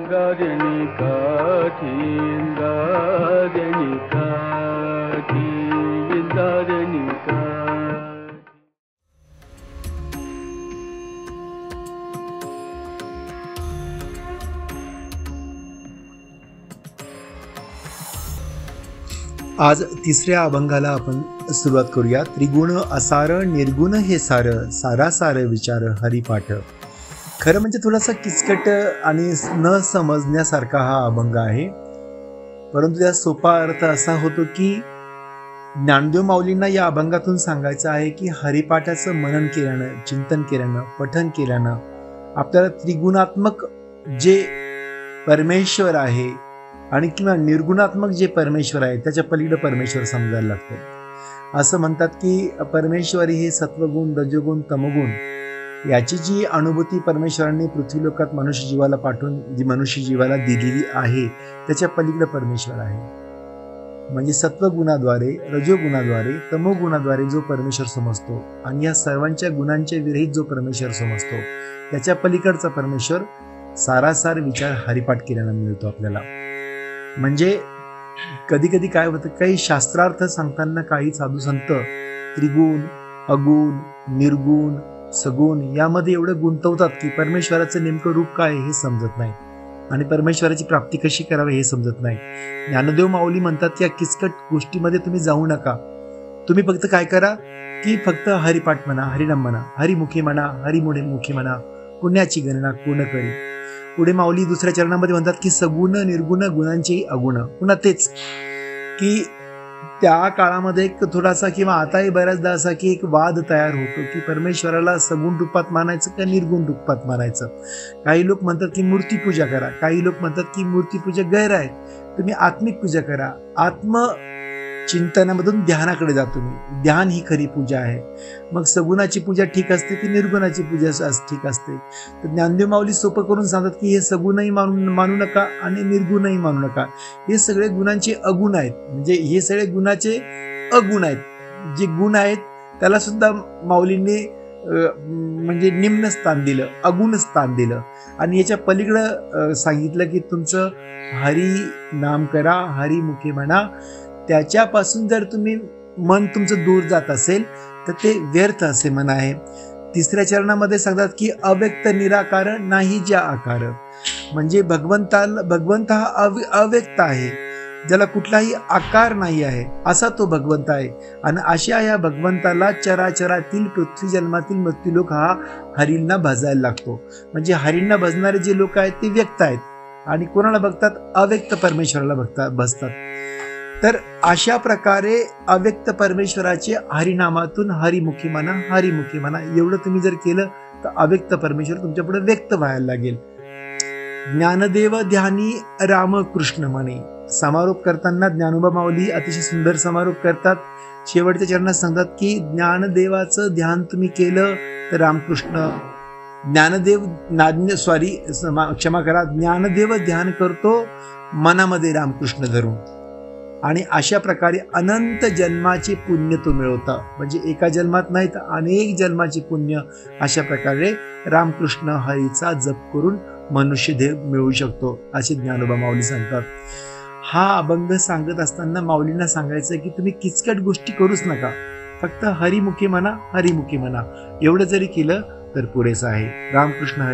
गाजनी काठी गाजनी काठी गाजनी काठी। आज तिसऱ्या अभंगाला आपण सुरुवात करूया। त्रिगुण असार निर्गुण हे सार, सारा सार विचार हरिपाठ। खरं म्हणजे थोडासा किचकट आणि न समजण्यासारखा हा अभंग आहे, परंतु त्याचा सोपा अर्थ असा होतो की ज्ञानदेव माऊलींना या अभंगातून सांगायचं आहे की हरिपाठाचं मनन केल्यानं, चिंतन केल्यानं, पठन केल्यानं आपल्याला त्रिगुणात्मक जे परमेश्वर आहे आणि किंवा निर्गुणात्मक जे परमेश्वर आहे त्याच्या पलीकडे परमेश्वर समजायला लागतो। असं म्हणतात की परमेश्वरी हे सत्वगुण, रजोगुण, तमगुण याची जी अनुभूती परमेश्वरांनी पृथ्वी लोकात मनुष्य जीवाला पाठवून जी मनुष्य जीवाला दिलेली आहे त्याच्या पलीकडे परमेश्वर आहे। म्हणजे सत्वगुणाद्वारे, रजोगुणाद्वारे, तमोगुणाद्वारे जो परमेश्वर समजतो आणि या सर्वांच्या गुणांच्या विरहित जो परमेश्वर समजतो त्याच्या पलीकडचा परमेश्वर सारासार विचार हरिपाठ केल्यानं मिळतो आपल्याला। म्हणजे कधी कधी काय होतं, काही शास्त्रार्थ सांगताना काही साधू संत त्रिगुण, अगुण, निर्गुण, सगुण यामध्ये एवढं गुंतवतात की परमेश्वराचं नेमकं रूप काय हे समजत नाही आणि परमेश्वराची प्राप्ती कशी करावी हे समजत नाही। ज्ञानदेव माऊली म्हणतात की या किचकट गोष्टीमध्ये तुम्ही जाऊ नका, तुम्ही फक्त काय करा की फक्त हरिपाठ म्हणा, हरिनाम म्हणा, हरिमुखी म्हणा, हरिमुखी म्हणा, पुण्याची गणना कोण करी। पुढे माऊली दुसऱ्या चरणामध्ये म्हणतात की सगुण निर्गुण गुणांचे अगुण। पुन्हा तेच की त्या काळामध्ये एक थोडासा किंवा आताही बऱ्याचदा असा की एक वाद तयार होतो की परमेश्वराला सगुण रूपात मानायचं का निर्गुण रूपात मानायचं। काही लोक म्हणतात की मूर्तीपूजा करा, काही लोक म्हणतात की मूर्तीपूजा गैर आहे, तुम्ही आत्मिक पूजा करा। चिंतनामधून ध्यानाकडे जा तुम्ही, ध्यान ही खरी पूजा आहे। मग सगुणाची पूजा ठीक असते की निर्गुणाची पूजा ठीक असते। तर ज्ञानदेव माऊली सोपं करून सांगतात की हे सगुणही मानू नका आणि निर्गुणही मानू नका, हे सगळे गुणांचे अगुण आहेत। म्हणजे हे सगळे गुणाचे अगुण आहेत, जे गुण आहेत त्याला सुद्धा माऊलींनी म्हणजे निम्न स्थान दिलं, अगुण स्थान दिलं आणि याच्या पलीकडं सांगितलं की तुमचं हरी नाम करा, हरिमुखी म्हणा, त्याच्यापासून जर तुम्ही मन तुमचं दूर जात असेल तर ते व्यर्थ असे मन आहे। तिसऱ्या चरणामध्ये सांगतात की अव्यक्त निराकार नाही ज्या आकार। म्हणजे भगवंत हा अव्यक्त आहे, ज्याला कुठलाही आकार नाही आहे असा तो भगवंत आहे आणि अशा या भगवंताला चराचरातील पृथ्वी जन्मातील मृत्यूलोक हा हरींना भजायला लागतो। म्हणजे हरींना भजणारे जे लोक आहेत ते व्यक्त आहेत आणि कोणाला बघतात, अव्यक्त परमेश्वराला भजतात। तर अशा प्रकारे अव्यक्त परमेश्वराचे हरिनामातून हरिमुखी म्हणा, हरिमुखी म्हणा एवढं तुम्ही जर केलं तर अव्यक्त परमेश्वर तुमच्या पुढे व्यक्त व्हायला लागेल। ज्ञानदेव ध्यानी रामकृष्ण म्हणे। समारोप करताना ज्ञानोबा माऊली अतिशय सुंदर समारोप करतात। शेवटच्या चरणात सांगतात की ज्ञानदेवाचं ध्यान तुम्ही केलं तर रामकृष्ण, ज्ञानदेव ध्यान करतो मनामध्ये रामकृष्ण धरून आणि अशा प्रकारे अनंत जन्माचे पुण्य तो मिळवता। म्हणजे एका जन्मात नाही तर अनेक जन्माचे पुण्य अशा प्रकारे रामकृष्ण हरीचा जप करून मनुष्य देह मिळवू शकतो असे ज्ञानोबा माऊली सांगतात। हा अभंग सांगत असताना माऊलींना सांगायचं की तुम्ही किचकट गोष्टी करूच नका, फक्त हरिमुखी म्हणा, हरिमुखी म्हणा एवढं जरी केलं तर पुरेसं आहे। रामकृष्ण हरी।